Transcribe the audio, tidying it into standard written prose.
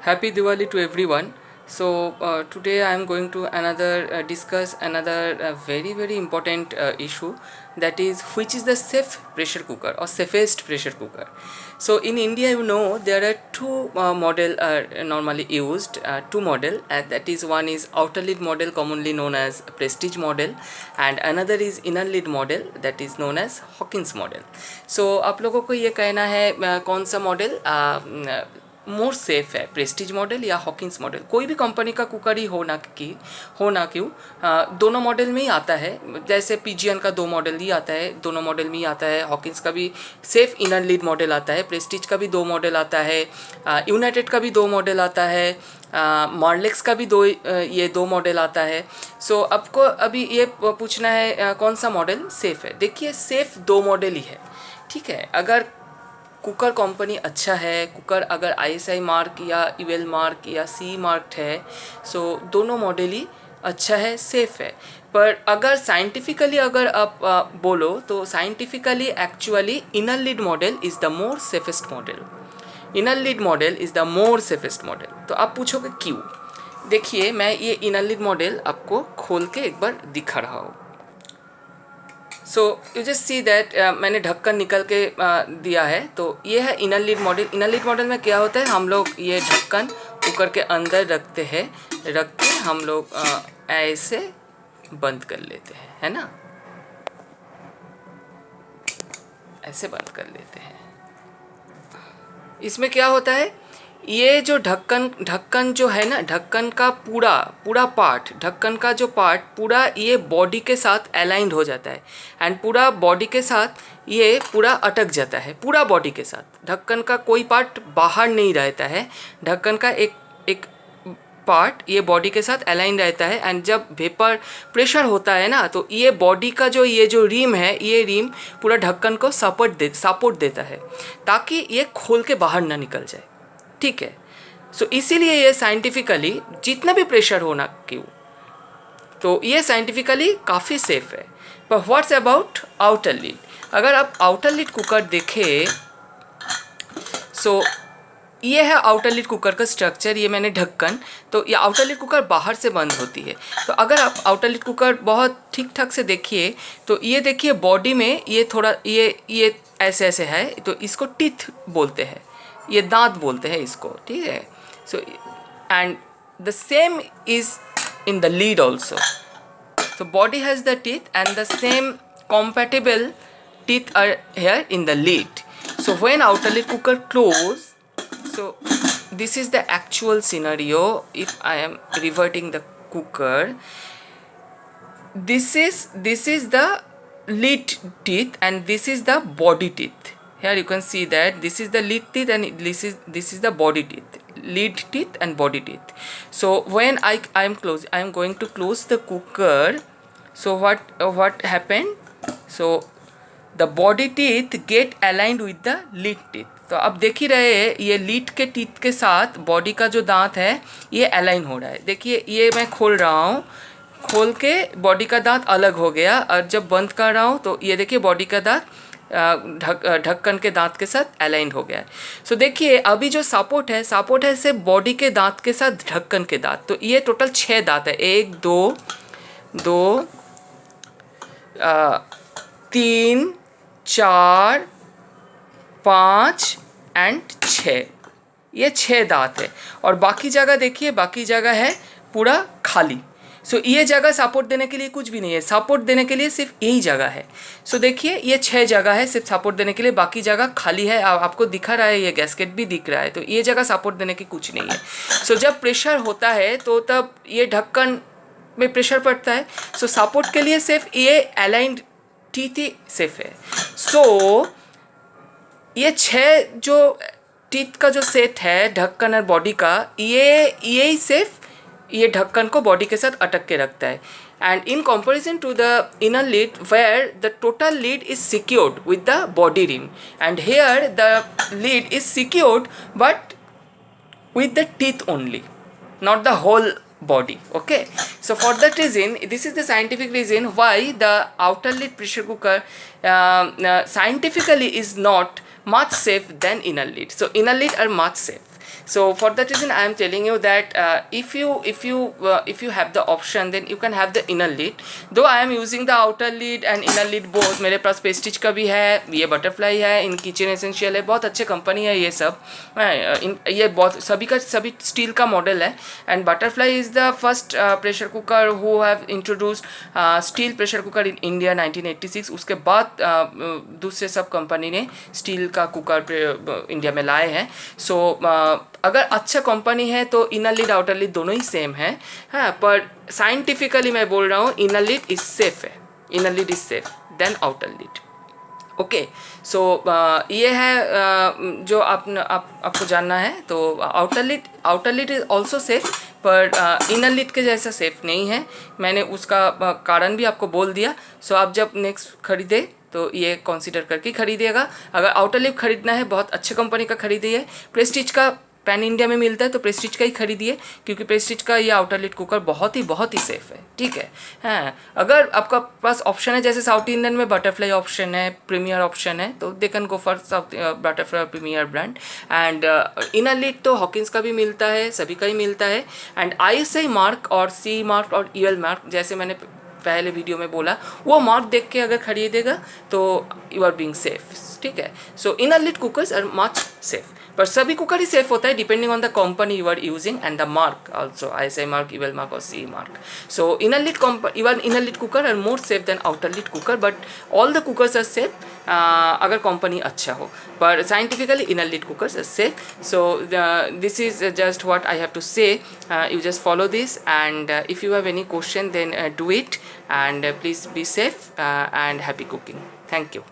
Happy Diwali to everyone. So today I am going to discuss another very important issue, that is which is the safe pressure cooker or safest pressure cooker. So in India, there are two model are normally used, two model, that is one is outer lid model commonly known as prestige model, and another is inner lid model that is known as Hawkins model. So आप लोगों को ये कहना है कौन सा model more safe है, Prestige model या हॉकिंस मॉडल। कोई भी कंपनी का कुकर ही हो ना क्यों, दोनों मॉडल में ही आता है। जैसे पीजीएन का दो मॉडल ही आता है, दोनों मॉडल में ही आता है। हॉकिंस का भी सेफ इनर लीड मॉडल आता है, प्रेस्टीज का भी दो मॉडल आता है, यूनाइटेड का भी दो मॉडल आता है, मॉर्लेक्स का भी ये दो मॉडल आता है। सो आपको अभी ये पूछना है कौन सा मॉडल सेफ़ है। देखिए, सेफ़ दो मॉडल ही है, ठीक है। अगर कुकर कंपनी अच्छा है, कुकर अगर आईएसआई मार्क या यूएल मार्क या सी मार्क्ड है, सो दोनों मॉडल ही अच्छा है, सेफ़ है। पर अगर साइंटिफिकली अगर आप बोलो तो scientifically actually inner lead model is the more safest model. Inner lead model is the more safest model. तो आप पूछोगे क्यों? देखिए, मैं ये इनर लीड मॉडल आपको खोल के एक बार दिखा रहा हूँ। So you just see that मैंने ढक्कन निकल के दिया है। तो ये है inner lead model. Inner lead model में क्या होता है, हम लोग ये ढक्कन कुकर के अंदर रखते हैं, रख के हम लोग ऐसे बंद कर लेते हैं, है ना, ऐसे बंद कर लेते हैं। इसमें क्या होता है, ये जो ढक्कन जो है ना, ढक्कन का पूरा पार्ट, ढक्कन का जो पार्ट पूरा ये बॉडी के साथ अलाइंड हो जाता है, एंड पूरा बॉडी के साथ ये पूरा अटक जाता है, पूरा बॉडी के साथ। ढक्कन का कोई पार्ट बाहर नहीं रहता है, ढक्कन का एक पार्ट ये बॉडी के साथ अलाइन रहता है। एंड जब वेपर प्रेशर होता है ना, तो ये बॉडी का ये जो रिम है, ये रिम पूरा ढक्कन को सपोर्ट देता है, ताकि ये खोल के बाहर ना निकल जाए, ठीक है। सो इसीलिए ये साइंटिफिकली जितना भी प्रेशर होना क्यों, तो ये साइंटिफिकली काफ़ी सेफ है। पर व्हाट्स अबाउट आउटर लीड? अगर आप आउटर लीड कुकर देखें, सो ये है आउटर लीड कुकर का स्ट्रक्चर। ये मैंने ढक्कन, तो ये आउटर लीड कुकर बाहर से बंद होती है। तो अगर आप आउटर लीड कुकर बहुत ठीक ठाक से देखिए, तो ये देखिए बॉडी में ये थोड़ा ये ऐसे है, तो इसको टीथ बोलते हैं, ये दांत बोलते हैं इसको, ठीक है। So and the same is in the lead also. So body has the teeth and the same compatible teeth are here in the lid. So when outer lid cooker close, so this is the actual scenario. If I am reverting the cooker, this is the lid teeth and this is the body teeth. Here you can see that this is the lid teeth and this is the body teeth, lid teeth and body teeth. So when I am going to close the cooker. So what happened? So the body teeth get aligned with the lid teeth. तो अब देख ही रहे हैं, ये lead के teeth के साथ body का जो दांत है ये अलाइन हो रहा है। देखिए, ये मैं खोल रहा हूँ, खोल के बॉडी का दांत अलग हो गया, और जब बंद कर रहा हूँ तो ये देखिए बॉडी का दांत ढक्कन के दांत के साथ अलाइंड हो गया है। सो देखिए, अभी जो सपोर्ट है सिर्फ बॉडी के दांत के साथ ढक्कन के दांत। तो ये टोटल 6 दांत है, 1 2 3 4 5 एंड 6, ये 6 दांत है। और बाकी जगह देखिए, बाकी जगह है पूरा खाली। सो ये जगह सपोर्ट देने के लिए कुछ भी नहीं है, सपोर्ट देने के लिए सिर्फ यही जगह है। सो देखिए, ये 6 जगह है सिर्फ सपोर्ट देने के लिए, बाकी जगह खाली है। आपको दिखा रहा है, ये गैस्केट भी दिख रहा है, तो ये जगह सपोर्ट देने की कुछ नहीं है। सो जब प्रेशर होता है तो तब ये ढक्कन में प्रेशर पड़ता है। सो सपोर्ट के लिए सिर्फ ये अलाइंड टीथ ही सेफ है। सो ये 6 जो टीथ का जो सेट है ढक्कन और बॉडी का, ये सिर्फ ये ढक्कन को बॉडी के साथ अटक के रखता है। And in comparison to the inner lid where the total lid is secured with the body rim, and here the lid is secured but with the teeth only, not the whole body. Okay, so for that reason, this is the scientific reason why the outer lid pressure cooker scientifically is not much safe than inner lid. So inner lid are much safe. So for that reason I am telling you that if you have the option, then you can have the inner lid. Though I am using the outer lid and inner lid both. मेरे पास pastries का भी है, ये butterfly है, in kitchen essential है, बहुत अच्छे company है ये सब। ये बहुत सभी स्टील का मॉडल है। And butterfly is the first pressure cooker who have introduced steel pressure cooker in India 1986। उसके बाद दूसरे सब कंपनी ने स्टील का कुकर इंडिया में लाए हैं। सो अगर अच्छा कंपनी है तो इनर लिड आउटर लिड दोनों ही सेम है। हाँ, पर साइंटिफिकली मैं बोल रहा हूँ इनर लिड इज सेफ है, inner lid is safe then outer lid. Okay, so ये है जो आपको जानना है। तो outer lid is also safe, पर इनर लिड के जैसा सेफ नहीं है। मैंने उसका कारण भी आपको बोल दिया। सो आप जब नेक्स्ट खरीदे तो ये कंसीडर करके खरीदिएगा। अगर आउटर लिड खरीदना है बहुत अच्छे कंपनी का खरीदिए। प्रेस्टीज का पैन इंडिया में मिलता है तो प्रेस्टीज का ही खरीदिए, क्योंकि प्रेस्टीज का ये आउटर लिड कुकर बहुत ही सेफ़ है। ठीक है। हाँ, अगर आपका पास ऑप्शन है, जैसे साउथ इंडियन में बटरफ्लाई ऑप्शन है, प्रीमियर ऑप्शन है, तो they can go for South Butterfly Premier brand. And inner lid तो हॉकिंस का भी मिलता है, सभी का ही मिलता है। एंड ISI मार्क और CE मार्क और EL मार्क, जैसे मैंने पहले वीडियो में बोला, वो मार्क देख के अगर खरीदेगा तो यू आर बीइंग सेफ। ठीक है। So inner lid cookers are much safe, पर सभी कुकर ही सेफ होता है depending on the company you are using and the mark also, ISI mark, EL mark और CE mark. So inner lid cooker are more safe then outer lid cooker, but all the cookers are safe अगर company अच्छा हो, पर scientifically inner lid cookers are safe. So this is just what I have to से। You just follow this, and if you have any question, then do it, and please be safe and happy cooking. Thank you.